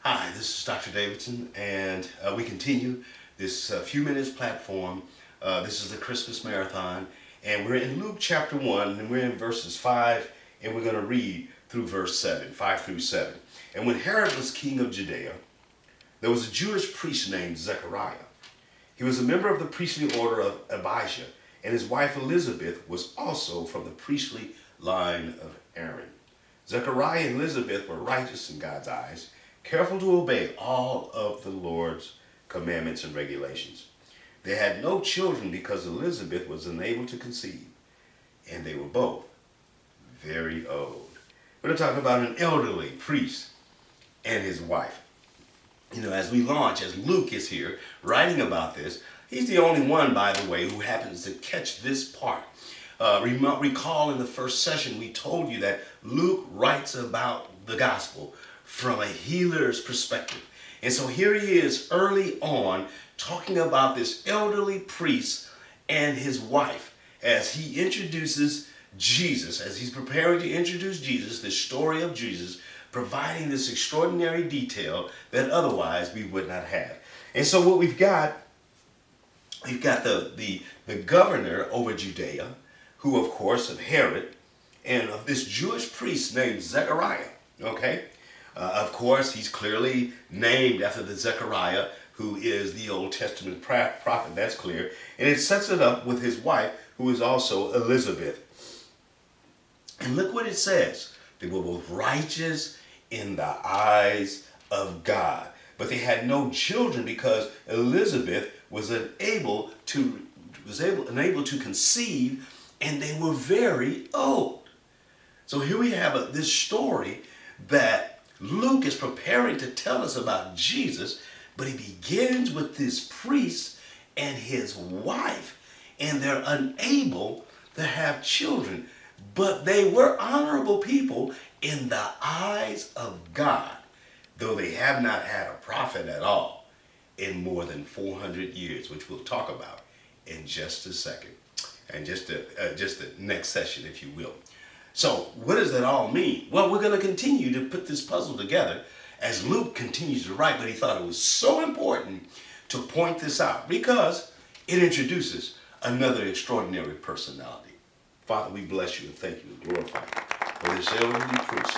Hi, this is Dr. Davidson, and we continue this few minutes platform. This is the Christmas Marathon, and we're in Luke chapter 1, and we're in verses 5, and we're going to read through verse 7, 5 through 7. And when Herod was king of Judea, there was a Jewish priest named Zechariah. He was a member of the priestly order of Abijah, and his wife Elizabeth was also from the priestly line of Aaron. Zechariah and Elizabeth were righteous in God's eyes, careful to obey all of the Lord's commandments and regulations. They had no children because Elizabeth was unable to conceive, and they were both very old. We're going to talk about an elderly priest and his wife. You know, as we launch, as Luke is here writing about this, he's the only one, by the way, who happens to catch this part. Recall in the first session we told you that Luke writes about the gospel from a healer's perspective. And so here he is early on talking about this elderly priest and his wife as he introduces Jesus, as he's preparing to introduce Jesus, the story of Jesus, providing this extraordinary detail that otherwise we would not have. And so what we've got the governor over Judea, who of course of Herod, and of this Jewish priest named Zechariah, okay? Of course, he's clearly named after the Zechariah, who is the Old Testament prophet, that's clear. And it sets it up with his wife, who is also Elizabeth. And look what it says. They were both righteous in the eyes of God. But they had no children because Elizabeth was unable to conceive, and they were very old. So here we have this story that Luke is preparing to tell us about Jesus, but he begins with this priest and his wife, and they're unable to have children. But they were honorable people in the eyes of God, though they have not had a prophet at all in more than 400 years, which we'll talk about in just a second, and just the next session, if you will. So what does that all mean? Well, we're going to continue to put this puzzle together as Luke continues to write, but he thought it was so important to point this out because it introduces another extraordinary personality. Father, we bless you and thank you and glorify you for this elderly priest